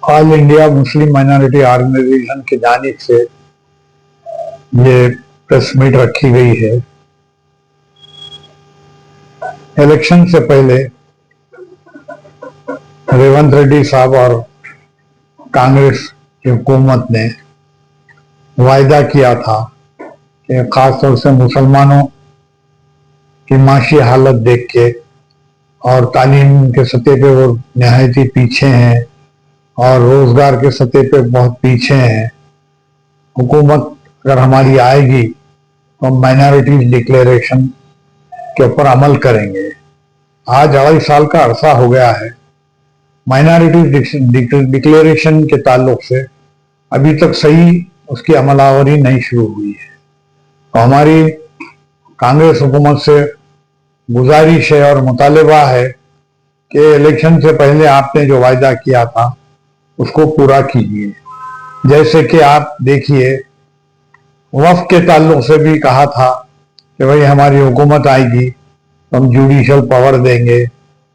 All India Muslim Minority Organisation की जानिब से ये प्रेस मीट रखी गई है। इलेक्शन से पहले रेवंत रेड्डी साहब और कांग्रेस की हुकूमत ने वायदा किया था कि खासतौर से मुसलमानों की माशी हालत देख के और तालीम के सतह पे वो नहायत ही पीछे हैं और रोजगार के सतह पे बहुत पीछे हैं। हुकूमत अगर हमारी आएगी तो हम माइनॉरिटीज डिक्लेरेशन के ऊपर अमल करेंगे। आज 2.5 साल का अरसा हो गया है। माइनॉरिटीज डिक्लेरेशन के ताल्लुक से अभी तक सही उसकी अमलावरी नहीं शुरू हुई है। तो हमारी कांग्रेस हुकूमत से गुजारिश है और मुतालबा है कि इलेक्शन से पहले आपने जो वायदा किया था उसको पूरा कीजिए। जैसे कि आप देखिए, वक्फ के ताल्लुक से भी कहा था कि भाई हमारी हुकूमत आएगी तो हम जुडिशल पावर देंगे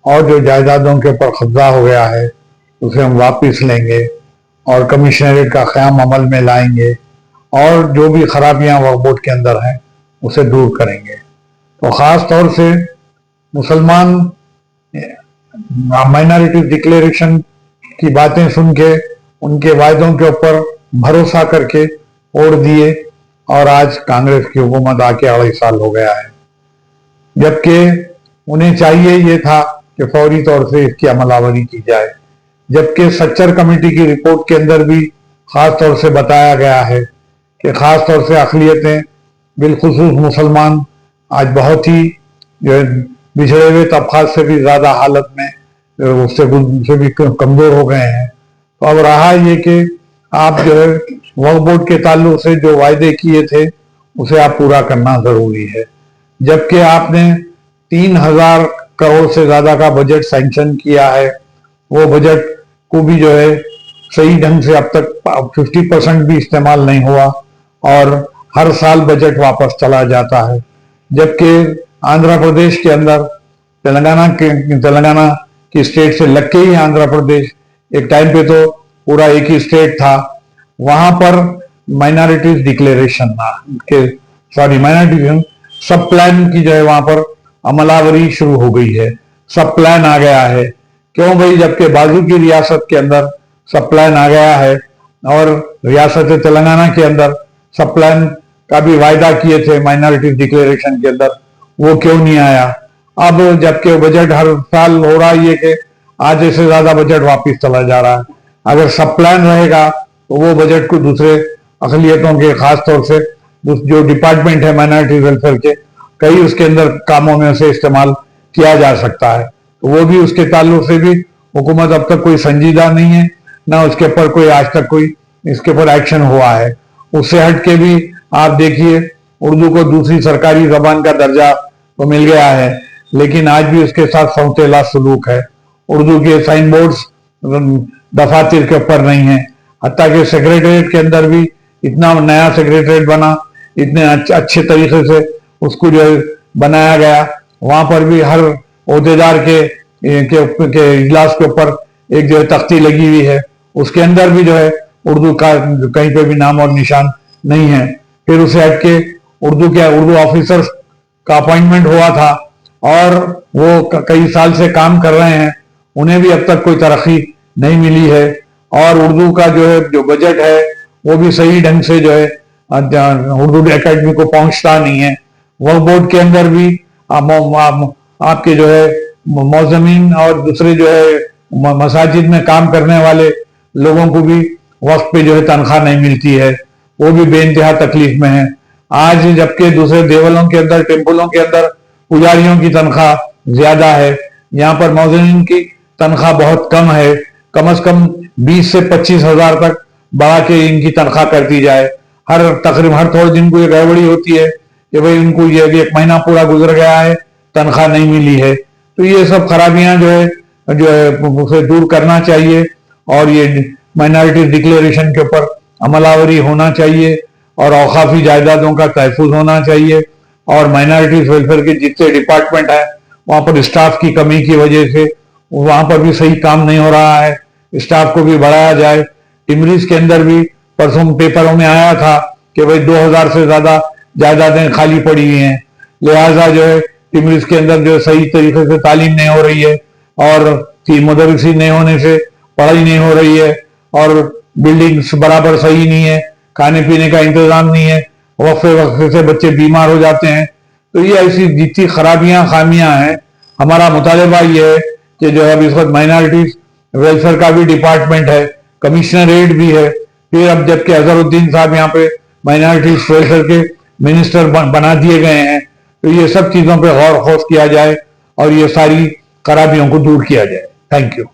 और जो जायदादों के ऊपर कब्जा हो गया है उसे हम वापस लेंगे और कमिश्नरेट का क़याम अमल में लाएंगे और जो भी खराबियां वक्फ बोर्ड के अंदर हैं उसे दूर करेंगे। तो ख़ास तौर से मुसलमान माइनॉरिटी डिक्लेरेशन की बातें सुन के उनके वायदों के ऊपर भरोसा करके वोट दिए और आज कांग्रेस की हुकूमत आके 2.5 साल हो गया है। जबकि उन्हें चाहिए ये था कि फौरी तौर से इसकी अमलावरी की जाए। जबकि सच्चर कमेटी की रिपोर्ट के अंदर भी खास तौर से बताया गया है कि खास तौर से अक़लियतें बिलखुसूस मुसलमान आज बहुत ही जो है बिछड़े हुए तबक़ात से भी ज़्यादा हालत में उससे भी कमज़ोर हो गए हैं। तो अब रहा ये कि आप जो है वक्फ बोर्ड के ताल्लुक से जो वायदे किए थे उसे आप पूरा करना ज़रूरी है। जबकि आपने 3,000 करोड़ से ज़्यादा का बजट सैंक्शन किया है, वो बजट को भी जो है सही ढंग से अब तक 50% भी इस्तेमाल नहीं हुआ और हर साल बजट वापस चला जाता है। जबकि आंध्र प्रदेश के अंदर तेलंगाना की स्टेट से लग के ही आंध्र प्रदेश एक टाइम पे तो पूरा एक ही स्टेट था, वहां पर माइनॉरिटीज डिक्लेरेशन माइनॉरिटी सब प्लान की जो है वहां पर अमलावरी शुरू हो गई है। सब प्लान आ गया है। क्यों भाई? जबकि बाजू की रियासत के अंदर सब प्लान आ गया है और रियासत तेलंगाना के अंदर सब प्लान का भी वायदा किए थे माइनॉरिटी डिक्लेरेशन के अंदर, वो क्यों नहीं आया? अब जबकि बजट हर साल हो रहा है कि आधे से ज्यादा बजट वापस चला जा रहा है। अगर सब प्लान रहेगा तो वो बजट को दूसरे अक़लियतों के खास तौर से जो डिपार्टमेंट है माइनॉरिटी वेलफेयर के कई उसके अंदर कामों में उसे इस्तेमाल किया जा सकता है। तो वो भी उसके ताल्लुक से भी हुकूमत अब तक कोई संजीदा नहीं है, ना उसके ऊपर कोई आज तक कोई इसके ऊपर एक्शन हुआ है। उससे हट के भी आप देखिए, उर्दू को दूसरी सरकारी जबान का दर्जा तो मिल गया है, लेकिन आज भी उसके साथ सौतेला सलूक है। उर्दू के साइन बोर्ड्स दफातर के ऊपर नहीं है। हत्ता कि सेक्रेटरीट के अंदर भी इतना नया सेक्रेटरीट बना, इतने अच्छे तरीके से उसको जो बनाया गया, वहां पर भी हर ओहदेदार के इजलास के ऊपर एक जो है तख्ती लगी हुई है, उसके अंदर भी जो है उर्दू का कहीं पे भी नाम और निशान नहीं है। फिर उसे हट के उर्दू ऑफिसर्स का अपॉइंटमेंट हुआ था और वो कई साल से काम कर रहे हैं, उन्हें भी अब तक कोई तरक्की नहीं मिली है और उर्दू का जो बजट है वो भी सही ढंग से जो है उर्दू एकेडमी को पहुंचता नहीं है। वक्फ बोर्ड के अंदर भी आपके जो है मौजमीन और दूसरे जो है मसाजिद में काम करने वाले लोगों को भी वक्त पे जो है तनख्वाह नहीं मिलती है, वो भी बेइंतहा तकलीफ में है। आज जबकि दूसरे देवलों के अंदर, टेम्पलों के अंदर पुजारियों की तनख्वाह ज्यादा है, यहाँ पर मौजमीन की तनख्वाह बहुत कम है। कम से कम 20 से 25 हजार तक बढ़ा के इनकी तनख्वाह कर दी जाए। तकरीबन हर थोड़े दिन को ये गड़बड़ी होती है कि भाई उनको ये 1 महीना पूरा गुजर गया है, तनख्वाह नहीं मिली है। तो ये सब खराबियां जो है उसे दूर करना चाहिए और ये माइनॉरिटी डिक्लेरेशन के ऊपर अमलावरी होना चाहिए और औकाफी जायदादों का तहफुज होना चाहिए और माइनॉरिटीज वेलफेयर के जितने डिपार्टमेंट है वहां पर स्टाफ की कमी की वजह से वहां पर भी सही काम नहीं हो रहा है। स्टाफ को भी बढ़ाया जाए। टिमरीज के अंदर भी परसों पेपरों में आया था कि भाई 2000 से ज्यादा जायदादें खाली पड़ी हुई हैं, लिहाजा जो है टिमरीज के अंदर जो सही तरीके से तालीम नहीं हो रही है और मदरसी नहीं होने से पढ़ाई नहीं हो रही है और बिल्डिंग्स बराबर सही नहीं है, खाने पीने का इंतजाम नहीं है, वक्फे से बच्चे बीमार हो जाते हैं। तो ये ऐसी जितनी खराबियां खामियां हैं, हमारा मुतालबा ये है कि जो है इस वक्त माइनॉरिटीज वेलफेयर का भी डिपार्टमेंट है, कमिश्नरेट भी है, फिर अब जबकि अजहरुद्दीन साहब यहाँ पे माइनॉरिटीज वेलफेयर के मिनिस्टर बना दिए गए हैं, तो ये सब चीजों पे गौर खोज किया जाए और ये सारी खराबियों को दूर किया जाए। Thank you.